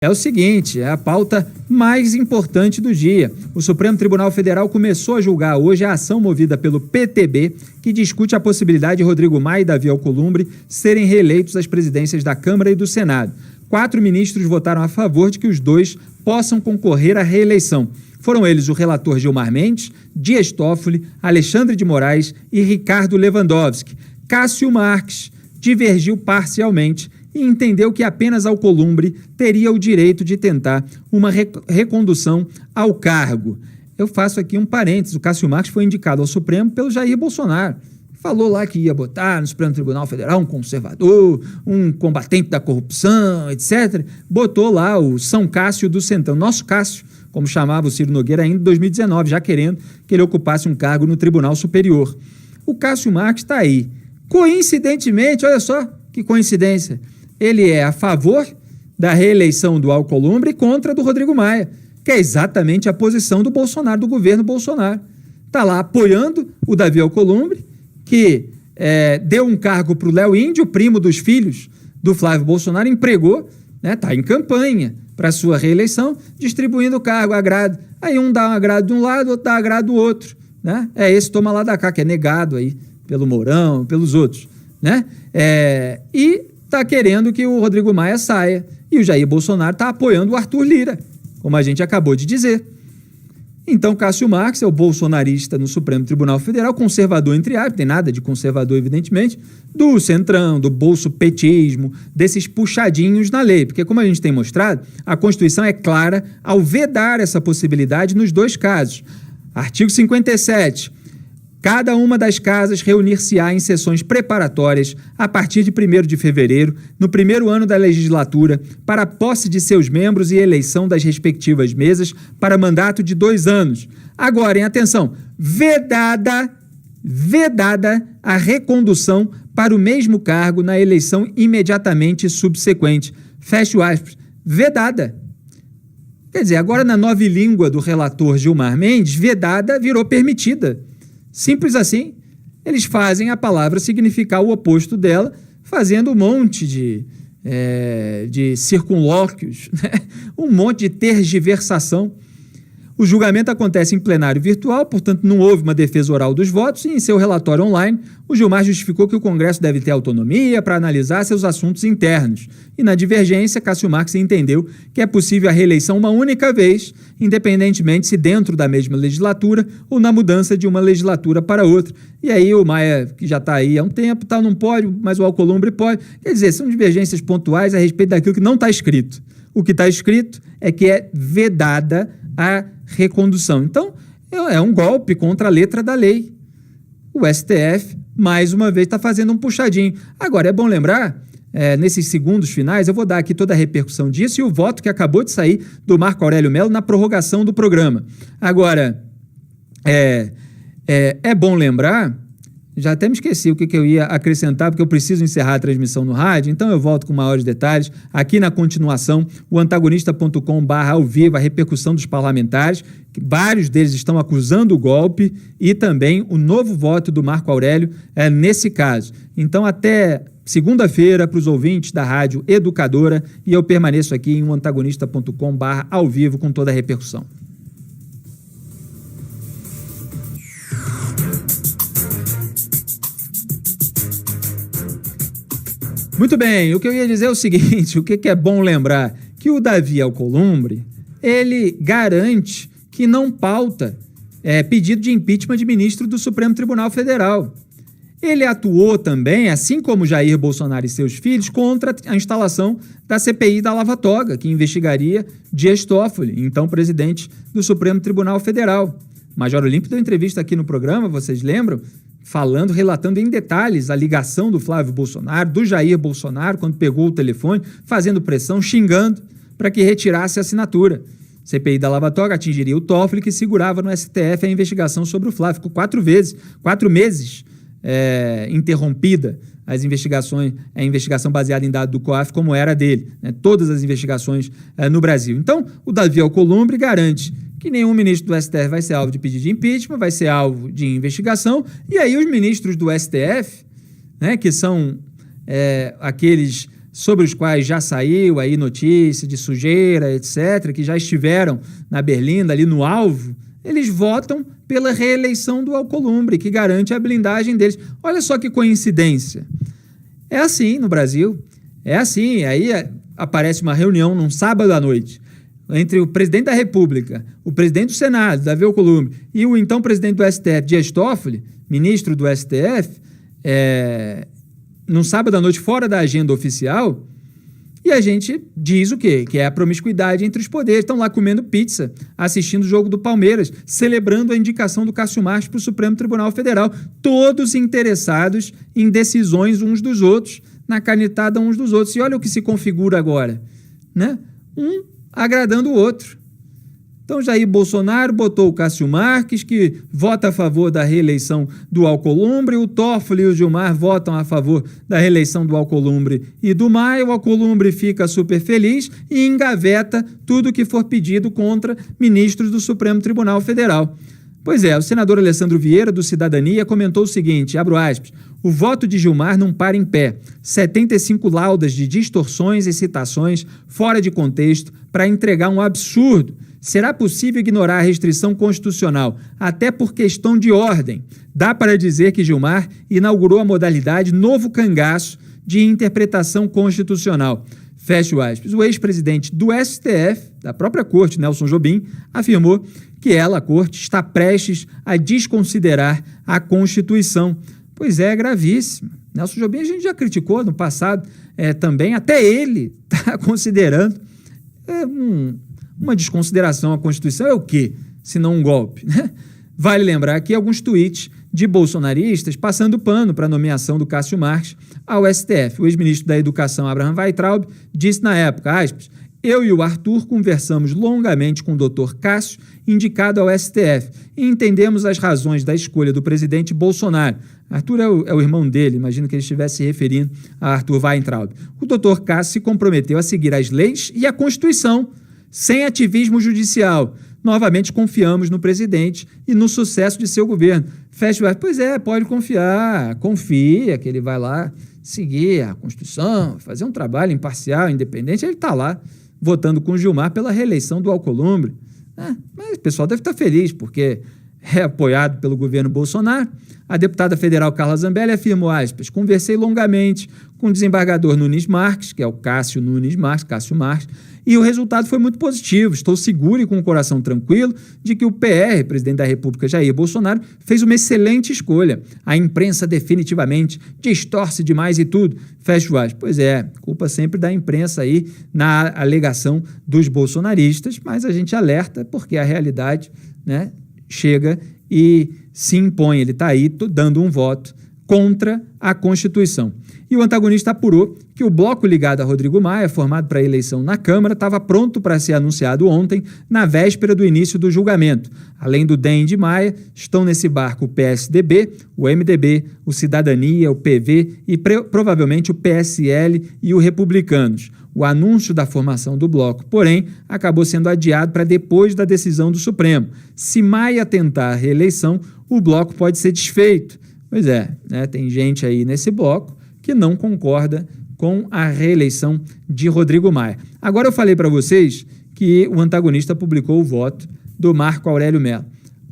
É o seguinte, é a pauta mais importante do dia. O Supremo Tribunal Federal começou a julgar hoje a ação movida pelo PTB, que discute a possibilidade de Rodrigo Maia e Davi Alcolumbre serem reeleitos às presidências da Câmara e do Senado. 4 ministros votaram a favor de que os dois possam concorrer à reeleição. Foram eles o relator Gilmar Mendes, Dias Toffoli, Alexandre de Moraes e Ricardo Lewandowski. Cássio Marques divergiu parcialmente e entendeu que apenas Alcolumbre teria o direito de tentar uma recondução ao cargo. Eu faço aqui um parênteses, o Cássio Marques foi indicado ao Supremo pelo Jair Bolsonaro. Falou lá que ia botar no Supremo Tribunal Federal um conservador, um combatente da corrupção, etc. Botou lá o São Cássio do Centrão, nosso Cássio, como chamava o Ciro Nogueira ainda em 2019, já querendo que ele ocupasse um cargo no Tribunal Superior. O Cássio Marques está aí. Coincidentemente, olha só que coincidência, ele é a favor da reeleição do Alcolumbre e contra do Rodrigo Maia, que é exatamente a posição do Bolsonaro, do governo Bolsonaro. Está lá apoiando o Davi Alcolumbre, que deu um cargo para o Léo Índio, primo dos filhos do Flávio Bolsonaro, empregou, está em campanha para a sua reeleição, distribuindo o cargo, agrado. Aí um dá um agrado de um lado, outro dá agrado do outro. É esse toma lá da cá, que é negado aí pelo Mourão, pelos outros. E está querendo que o Rodrigo Maia saia. E o Jair Bolsonaro está apoiando o Arthur Lira, como a gente acabou de dizer. Então, Cássio Marques é o bolsonarista no Supremo Tribunal Federal, conservador entre aspas, tem nada de conservador, evidentemente, do centrão, do bolsopetismo, desses puxadinhos na lei. Porque, como a gente tem mostrado, a Constituição é clara ao vedar essa possibilidade nos dois casos. Artigo 57. Cada uma das casas reunir-se-á em sessões preparatórias a partir de 1º de fevereiro, no primeiro ano da legislatura, para a posse de seus membros e eleição das respectivas mesas para mandato de 2 anos. Agora, em atenção, vedada a recondução para o mesmo cargo na eleição imediatamente subsequente. Fecho aspas. Vedada. Quer dizer, agora na nova língua do relator Gilmar Mendes, vedada virou permitida. Simples assim, eles fazem a palavra significar o oposto dela, fazendo um monte de circunlóquios, um monte de tergiversação. O julgamento acontece em plenário virtual, portanto não houve uma defesa oral dos votos, e em seu relatório online, o Gilmar justificou que o Congresso deve ter autonomia para analisar seus assuntos internos. E na divergência, Cássio Marques entendeu que é possível a reeleição uma única vez, independentemente se dentro da mesma legislatura ou na mudança de uma legislatura para outra. E aí o Maia, que já está aí há um tempo, não pode, mas o Alcolumbre pode. Quer dizer, são divergências pontuais a respeito daquilo que não está escrito. O que está escrito é que é vedada a recondução. Então, é um golpe contra a letra da lei. O STF, mais uma vez, está fazendo um puxadinho. Agora, é bom lembrar, nesses segundos finais, eu vou dar aqui toda a repercussão disso e o voto que acabou de sair do Marco Aurélio Mello na prorrogação do programa. Agora, é bom lembrar, já até me esqueci o que eu ia acrescentar, porque eu preciso encerrar a transmissão no rádio, então eu volto com maiores detalhes. Aqui na continuação, o antagonista.com/ao-vivo, a repercussão dos parlamentares, que vários deles estão acusando o golpe, e também o novo voto do Marco Aurélio nesse caso. Então, até segunda-feira, para os ouvintes da Rádio Educadora, e eu permaneço aqui em antagonista.com/ao-vivo com toda a repercussão. Muito bem, o que eu ia dizer é o seguinte, o que é bom lembrar? Que o Davi Alcolumbre, ele garante que não pauta pedido de impeachment de ministro do Supremo Tribunal Federal. Ele atuou também, assim como Jair Bolsonaro e seus filhos, contra a instalação da CPI da Lava Toga, que investigaria Dias Toffoli, então presidente do Supremo Tribunal Federal. Major Olímpio deu entrevista aqui no programa, vocês lembram? Relatando em detalhes a ligação do Flávio Bolsonaro, do Jair Bolsonaro, quando pegou o telefone, fazendo pressão, xingando para que retirasse a assinatura. CPI da Lava Toga atingiria o Toffoli, que segurava no STF a investigação sobre o Flávio. Ficou 4 meses interrompida a investigação baseada em dados do COAF, como era dele, todas as investigações no Brasil. Então, o Davi Alcolumbre garante que nenhum ministro do STF vai ser alvo de pedido de impeachment, vai ser alvo de investigação, e aí os ministros do STF, que são aqueles sobre os quais já saiu aí notícia de sujeira, etc., que já estiveram na Berlinda, ali no alvo, eles votam pela reeleição do Alcolumbre, que garante a blindagem deles. Olha só que coincidência. É assim no Brasil, é assim. Aí aparece uma reunião num sábado à noite entre o presidente da República, o presidente do Senado, Davi Alcolumbre, e o então presidente do STF, Dias Toffoli, ministro do STF, num sábado à noite fora da agenda oficial, e a gente diz o quê? Que é a promiscuidade entre os poderes. Estão lá comendo pizza, assistindo o jogo do Palmeiras, celebrando a indicação do Cássio Marques para o Supremo Tribunal Federal, todos interessados em decisões uns dos outros, na canetada uns dos outros. E olha o que se configura agora, né? Um agradando o outro. Então, Jair Bolsonaro botou o Cássio Marques, que vota a favor da reeleição do Alcolumbre, o Toffoli e o Gilmar votam a favor da reeleição do Alcolumbre e do Maia, o Alcolumbre fica super feliz e engaveta tudo que for pedido contra ministros do Supremo Tribunal Federal. Pois é, o senador Alessandro Vieira, do Cidadania, comentou o seguinte, abro aspas, o voto de Gilmar não para em pé. 75 laudas de distorções e citações fora de contexto para entregar um absurdo. Será possível ignorar a restrição constitucional, até por questão de ordem. Dá para dizer que Gilmar inaugurou a modalidade novo cangaço de interpretação constitucional. Fecho aspas. O ex-presidente do STF, da própria corte, Nelson Jobim, afirmou que a corte, está prestes a desconsiderar a Constituição. Pois é, gravíssimo. Nelson Jobim a gente já criticou no passado também, até ele está considerando uma desconsideração à Constituição. É o quê? Se não um golpe, né? Vale lembrar aqui alguns tweets de bolsonaristas passando pano para a nomeação do Cássio Marques ao STF. O ex-ministro da Educação, Abraham Weintraub, disse na época, aspas, eu e o Arthur conversamos longamente com o doutor Cássio, indicado ao STF, e entendemos as razões da escolha do presidente Bolsonaro. Arthur é o irmão dele, imagino que ele estivesse se referindo a Arthur Weintraub. O doutor Cássio se comprometeu a seguir as leis e a Constituição, sem ativismo judicial. Novamente confiamos no presidente e no sucesso de seu governo. Fecha o ar. Pois é, pode confiar, confia que ele vai lá seguir a Constituição, fazer um trabalho imparcial, independente, ele está lá votando com o Gilmar pela reeleição do Alcolumbre. Mas o pessoal deve estar feliz, porque é apoiado pelo governo Bolsonaro. A deputada federal Carla Zambelli afirmou, aspas, conversei longamente com o desembargador Nunes Marques, que é o Cássio Marques, e o resultado foi muito positivo. Estou seguro e com o coração tranquilo de que o PR, presidente da República Jair Bolsonaro, fez uma excelente escolha. A imprensa definitivamente distorce demais e tudo. Fecha o aspas. Pois é, culpa sempre da imprensa aí na alegação dos bolsonaristas, mas a gente alerta porque a realidade, né, chega e se impõe. Ele está aí dando um voto contra a Constituição. E o antagonista apurou que o bloco ligado a Rodrigo Maia, formado para a eleição na Câmara, estava pronto para ser anunciado ontem, na véspera do início do julgamento. Além do DEM de Maia, estão nesse barco o PSDB, o MDB, o Cidadania, o PV e provavelmente o PSL e o Republicanos. O anúncio da formação do bloco, porém, acabou sendo adiado para depois da decisão do Supremo. Se Maia tentar a reeleição, o bloco pode ser desfeito. Pois é, né, tem gente aí nesse bloco que não concorda com a reeleição de Rodrigo Maia. Agora eu falei para vocês que o antagonista publicou o voto do Marco Aurélio Mello.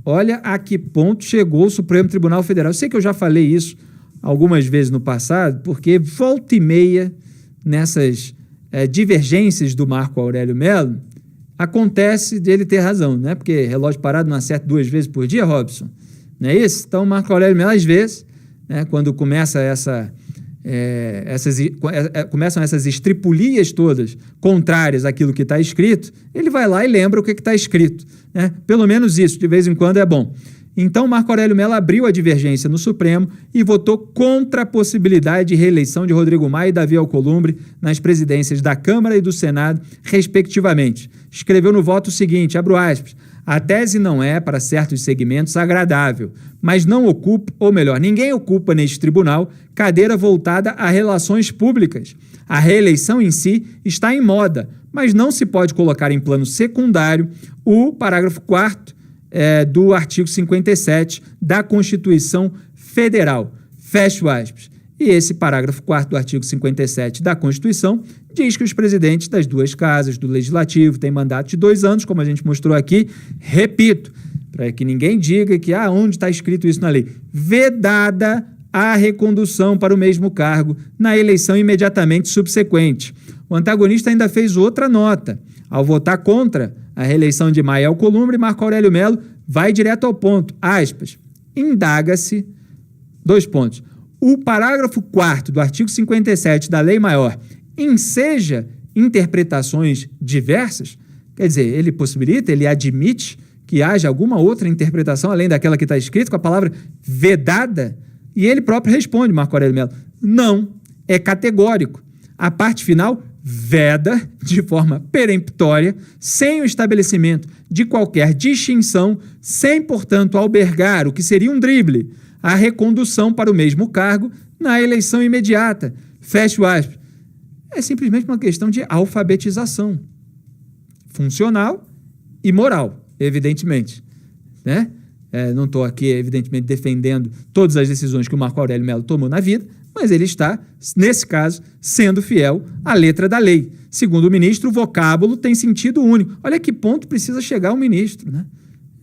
Olha a que ponto chegou o Supremo Tribunal Federal. Eu sei que eu já falei isso algumas vezes no passado, porque volta e meia nessas divergências do Marco Aurélio Mello, acontece dele ter razão, né? Porque relógio parado não acerta 2 vezes por dia, Robson. Não é isso? Então, o Marco Aurélio Mello, às vezes, né, quando começam essas estripulias todas contrárias àquilo que está escrito, ele vai lá e lembra o que está escrito, né? Pelo menos isso, de vez em quando é bom. Então, Marco Aurélio Mello abriu a divergência no Supremo e votou contra a possibilidade de reeleição de Rodrigo Maia e Davi Alcolumbre nas presidências da Câmara e do Senado, respectivamente. Escreveu no voto o seguinte, abro aspas, a tese não é, para certos segmentos, agradável, mas não ocupa, ou melhor, ninguém ocupa neste tribunal cadeira voltada a relações públicas. A reeleição em si está em moda, mas não se pode colocar em plano secundário o parágrafo 4º do artigo 57 da Constituição Federal. Fecho aspas. E esse parágrafo 4º do artigo 57 da Constituição diz que os presidentes das duas casas do Legislativo têm mandato de 2 anos, como a gente mostrou aqui. Repito, para que ninguém diga que onde está escrito isso na lei. Vedada a recondução para o mesmo cargo na eleição imediatamente subsequente. O antagonista ainda fez outra nota. Ao votar contra a reeleição de Maia Alcolumbre, Marco Aurélio Mello vai direto ao ponto. Aspas. Indaga-se, 2 pontos. O parágrafo 4º do artigo 57 da Lei Maior enseja interpretações diversas? Quer dizer, ele possibilita, ele admite que haja alguma outra interpretação além daquela que está escrita com a palavra vedada? E ele próprio responde, Marco Aurélio Mello, não, é categórico. A parte final veda de forma peremptória, sem o estabelecimento de qualquer distinção, sem, portanto, albergar o que seria um drible, a recondução para o mesmo cargo na eleição imediata. Fecho aspas. É simplesmente uma questão de alfabetização funcional e moral, evidentemente, né? Não estou aqui, evidentemente, defendendo todas as decisões que o Marco Aurélio Mello tomou na vida, mas ele está, nesse caso, sendo fiel à letra da lei. Segundo o ministro, o vocábulo tem sentido único. Olha que ponto precisa chegar o ministro, né?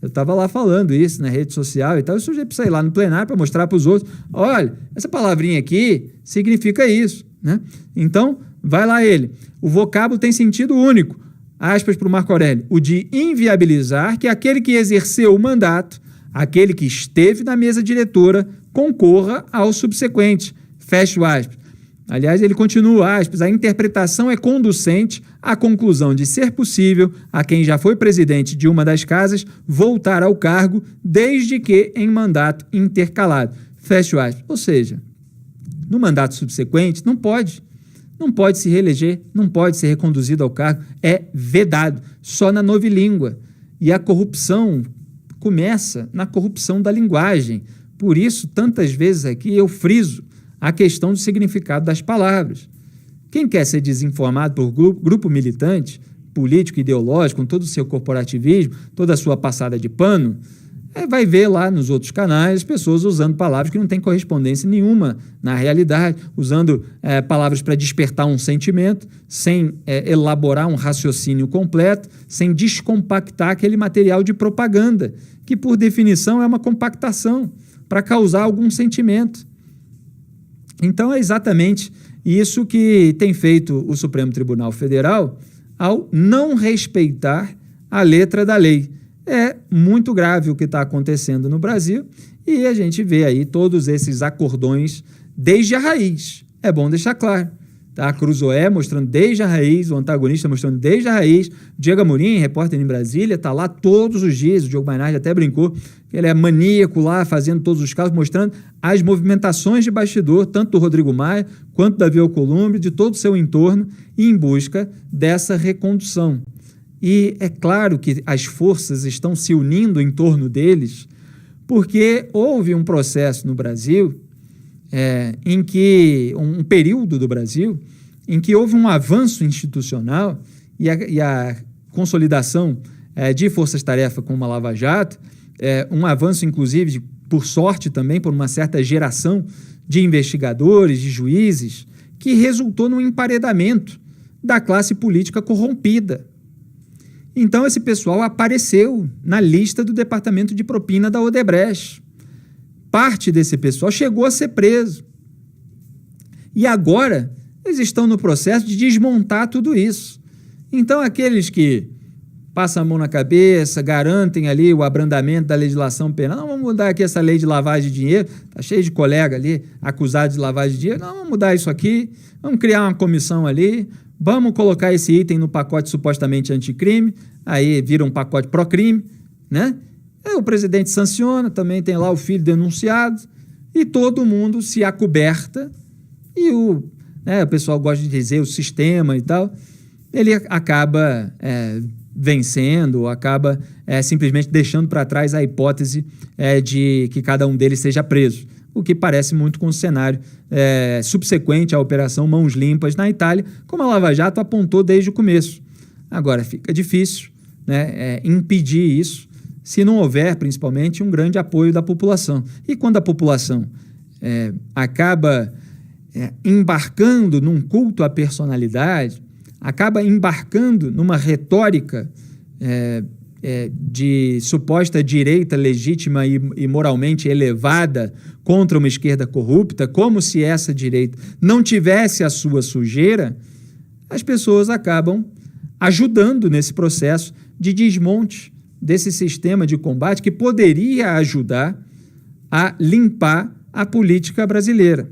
Eu estava lá falando isso na rede social e tal, eu sugeri para sair lá no plenário para mostrar para os outros, olha, essa palavrinha aqui significa isso, né? Então, vai lá ele. O vocábulo tem sentido único, aspas para o Marco Aurélio, o de inviabilizar que aquele que exerceu o mandato, aquele que esteve na mesa diretora, concorra ao subsequente. Fecho aspas. Aliás, ele continua, aspas, a interpretação é conducente à conclusão de ser possível a quem já foi presidente de uma das casas voltar ao cargo, desde que em mandato intercalado. Fecho aspas. Ou seja, no mandato subsequente, não pode se reeleger, não pode ser reconduzido ao cargo, é vedado, só na novilíngua. E a corrupção começa na corrupção da linguagem. Por isso, tantas vezes aqui eu friso a questão do significado das palavras. Quem quer ser desinformado por grupo militante, político, ideológico, com todo o seu corporativismo, toda a sua passada de pano, vai ver lá nos outros canais pessoas usando palavras que não têm correspondência nenhuma na realidade, usando palavras para despertar um sentimento, sem elaborar um raciocínio completo, sem descompactar aquele material de propaganda, que por definição é uma compactação para causar algum sentimento. Então é exatamente isso que tem feito o Supremo Tribunal Federal ao não respeitar a letra da lei. É muito grave o que está acontecendo no Brasil e a gente vê aí todos esses acordões desde a raiz. É bom deixar claro. Tá? A Cruzoé mostrando desde a raiz, o antagonista mostrando desde a raiz. Diego Amorim, repórter em Brasília, está lá todos os dias. O Diogo Mainardi até brincou que ele é maníaco lá, fazendo todos os casos, mostrando as movimentações de bastidor, tanto do Rodrigo Maia quanto do Davi Alcolumbre, de todo o seu entorno, em busca dessa recondução. E é claro que as forças estão se unindo em torno deles, porque houve um processo no Brasil em que, um período do Brasil, em que houve um avanço institucional e a consolidação de forças-tarefa como a Lava Jato, um avanço, inclusive, por sorte também, por uma certa geração de investigadores, de juízes, que resultou no emparedamento da classe política corrompida. Então, esse pessoal apareceu na lista do Departamento de Propina da Odebrecht. Parte desse pessoal chegou a ser preso. E agora, eles estão no processo de desmontar tudo isso. Então, aqueles que passam a mão na cabeça, garantem ali o abrandamento da legislação penal, não, vamos mudar aqui essa lei de lavagem de dinheiro, está cheio de colega ali acusados de lavagem de dinheiro, não, vamos mudar isso aqui, vamos criar uma comissão ali, vamos colocar esse item no pacote supostamente anticrime, aí vira um pacote pró-crime, né? O presidente sanciona, também tem lá o filho denunciado, e todo mundo se acoberta, e o pessoal gosta de dizer o sistema e tal, ele acaba vencendo, acaba simplesmente deixando para trás a hipótese de que cada um deles seja preso, o que parece muito com o cenário subsequente à Operação Mãos Limpas na Itália, como a Lava Jato apontou desde o começo. Agora, fica difícil impedir isso, se não houver, principalmente, um grande apoio da população. E quando a população acaba embarcando num culto à personalidade, acaba embarcando numa retórica de suposta direita legítima e moralmente elevada contra uma esquerda corrupta, como se essa direita não tivesse a sua sujeira, as pessoas acabam ajudando nesse processo de desmonte desse sistema de combate que poderia ajudar a limpar a política brasileira.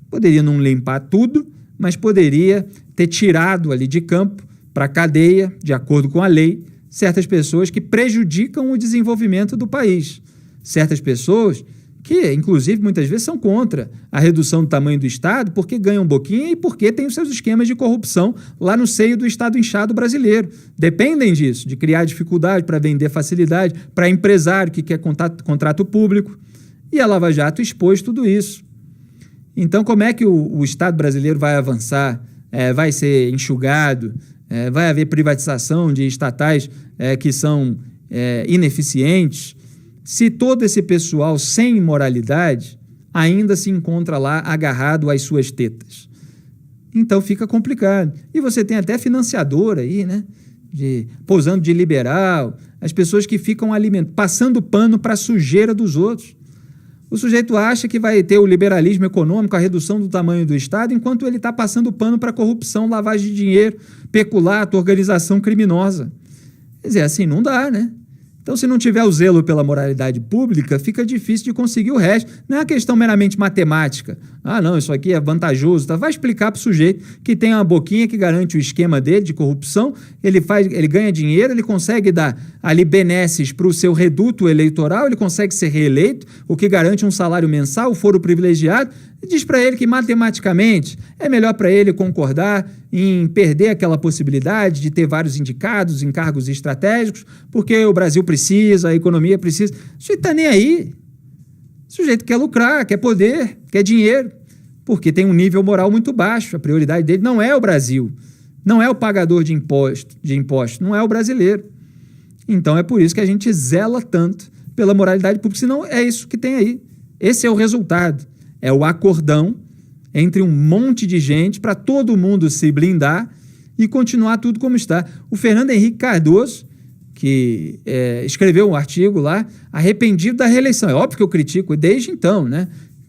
Poderia não limpar tudo, mas poderia ter tirado ali de campo para a cadeia, de acordo com a lei, certas pessoas que prejudicam o desenvolvimento do país. Certas pessoas que, inclusive, muitas vezes são contra a redução do tamanho do Estado porque ganham um pouquinho e porque tem os seus esquemas de corrupção lá no seio do Estado inchado brasileiro. Dependem disso, de criar dificuldade para vender facilidade, para empresário que quer contrato público. E a Lava Jato expôs tudo isso. Então, como é que o Estado brasileiro vai avançar? Vai ser enxugado? Vai haver privatização de estatais que são ineficientes? Se todo esse pessoal sem moralidade ainda se encontra lá agarrado às suas tetas. Então fica complicado. E você tem até financiador aí, né? Posando de liberal, as pessoas que ficam passando pano para a sujeira dos outros. O sujeito acha que vai ter o liberalismo econômico, a redução do tamanho do Estado, enquanto ele está passando pano para corrupção, lavagem de dinheiro, peculato, organização criminosa. Quer dizer, assim não dá, né? Então, se não tiver o zelo pela moralidade pública, fica difícil de conseguir o resto. Não é uma questão meramente matemática. Ah, não, isso aqui é vantajoso. Tá? Vai explicar para o sujeito que tem uma boquinha que garante o esquema dele de corrupção, ele ganha dinheiro, ele consegue dar ali benesses para o seu reduto eleitoral, ele consegue ser reeleito, o que garante um salário mensal, o foro privilegiado, e diz para ele que matematicamente é melhor para ele concordar em perder aquela possibilidade de ter vários indicados em cargos estratégicos, porque o Brasil precisa, a economia precisa. O sujeito está nem aí. O sujeito quer lucrar, quer poder, quer dinheiro, porque tem um nível moral muito baixo. A prioridade dele não é o Brasil, não é o pagador de impostos, não é o brasileiro. Então é por isso que a gente zela tanto pela moralidade pública, senão é isso que tem aí. Esse é o resultado. É o acordão entre um monte de gente para todo mundo se blindar e continuar tudo como está. O Fernando Henrique Cardoso, que escreveu um artigo lá, arrependido da reeleição. É óbvio que eu critico desde então, né?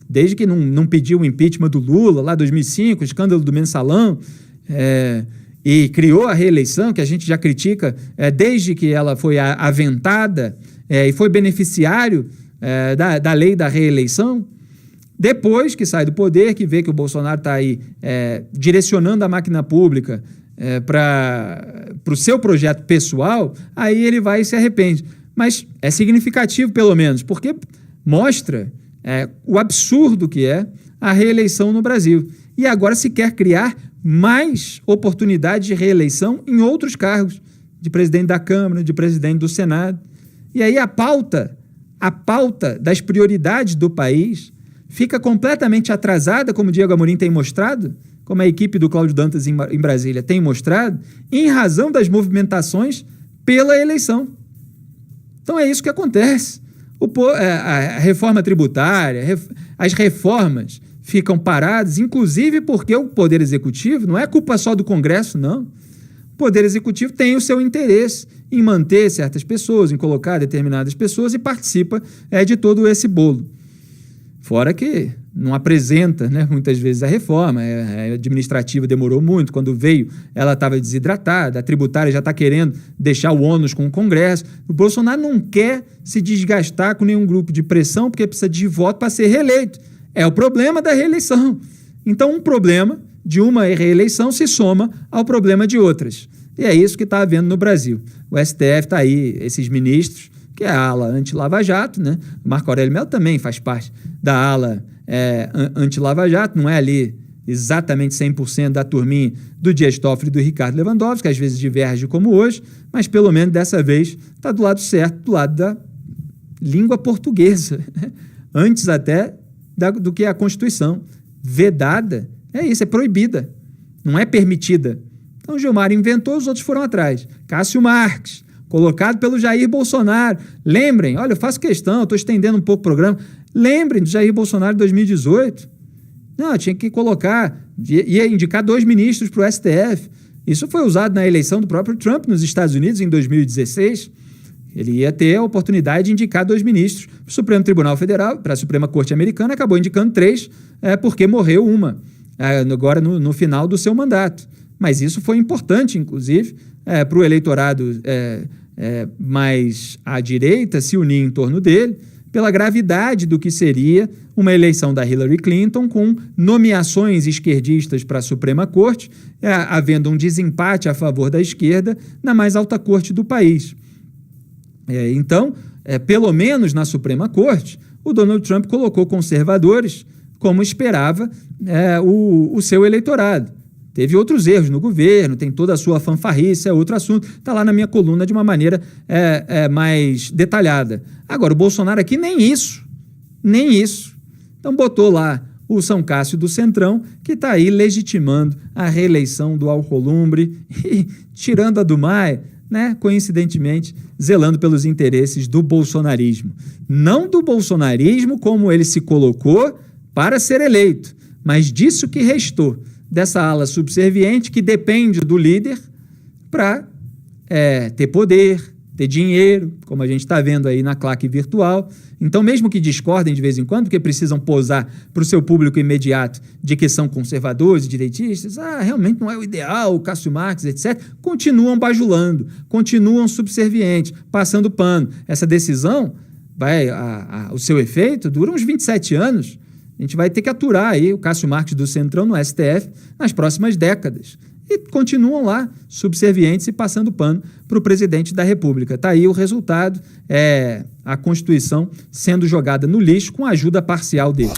Desde que não pediu o impeachment do Lula, lá em 2005, o escândalo do Mensalão, e criou a reeleição, que a gente já critica desde que ela foi aventada e foi beneficiário da lei da reeleição. Depois que sai do poder, que vê que o Bolsonaro está aí direcionando a máquina pública para o seu projeto pessoal, aí ele vai e se arrepende. Mas é significativo, pelo menos, porque mostra o absurdo que é a reeleição no Brasil. E agora se quer criar mais oportunidades de reeleição em outros cargos, de presidente da Câmara, de presidente do Senado. E aí a pauta das prioridades do país fica completamente atrasada, como o Diego Amorim tem mostrado, como a equipe do Cláudio Dantas em Brasília tem mostrado, em razão das movimentações pela eleição. Então é isso que acontece. A reforma tributária, as reformas ficam paradas, inclusive porque o Poder Executivo, não é culpa só do Congresso, não. O Poder Executivo tem o seu interesse em manter certas pessoas, em colocar determinadas pessoas e participa de todo esse bolo. Fora que não apresenta, né, muitas vezes a reforma, a administrativa demorou muito, quando veio ela estava desidratada, a tributária já está querendo deixar o ônus com o Congresso. O Bolsonaro não quer se desgastar com nenhum grupo de pressão porque precisa de voto para ser reeleito. É o problema da reeleição. Então um problema de uma reeleição se soma ao problema de outras. E é isso que está havendo no Brasil. O STF está aí, esses ministros, que é a ala anti-Lava Jato, né? O Marco Aurélio Mello também faz parte da ala anti-Lava Jato, não é ali exatamente 100% da turminha do Dias Toffoli e do Ricardo Lewandowski, que às vezes diverge como hoje, mas pelo menos dessa vez está do lado certo, do lado da língua portuguesa, né? Antes até do que a Constituição. Vedada, é isso, é proibida, não é permitida. Então Gilmar inventou, os outros foram atrás. Cássio Marques, colocado pelo Jair Bolsonaro. Lembrem, olha, eu faço questão, estou estendendo um pouco o programa. Lembrem do Jair Bolsonaro de 2018. Não, tinha que ia indicar 2 ministros para o STF. Isso foi usado na eleição do próprio Trump nos Estados Unidos em 2016. Ele ia ter a oportunidade de indicar 2 ministros para o Supremo Tribunal Federal, para a Suprema Corte Americana, acabou indicando 3, porque morreu uma, agora no final do seu mandato. Mas isso foi importante, inclusive, para o eleitorado mais à direita se unir em torno dele, pela gravidade do que seria uma eleição da Hillary Clinton com nomeações esquerdistas para a Suprema Corte, havendo um desempate a favor da esquerda na mais alta corte do país. Então, pelo menos na Suprema Corte, o Donald Trump colocou conservadores como esperava o seu eleitorado. Teve outros erros no governo, tem toda a sua fanfarrice, é outro assunto, está lá na minha coluna de uma maneira mais detalhada. Agora, o Bolsonaro aqui nem isso. Então botou lá o São Cássio do Centrão, que está aí legitimando a reeleição do Alcolumbre e tirando a do Maia, né, coincidentemente, zelando pelos interesses do bolsonarismo. Não do bolsonarismo como ele se colocou para ser eleito, mas disso que restou, dessa ala subserviente que depende do líder para ter poder, ter dinheiro, como a gente está vendo aí na claque virtual. Então, mesmo que discordem de vez em quando, porque precisam posar para o seu público imediato de que são conservadores, direitistas, realmente não é o ideal, o Cássio Marques, etc., continuam bajulando, continuam subservientes, passando pano. Essa decisão, o seu efeito, dura uns 27 anos. A gente vai ter que aturar aí o Cássio Marques do Centrão no STF nas próximas décadas. E continuam lá, subservientes e passando pano para o presidente da República. Está aí o resultado, a Constituição sendo jogada no lixo com a ajuda parcial dele.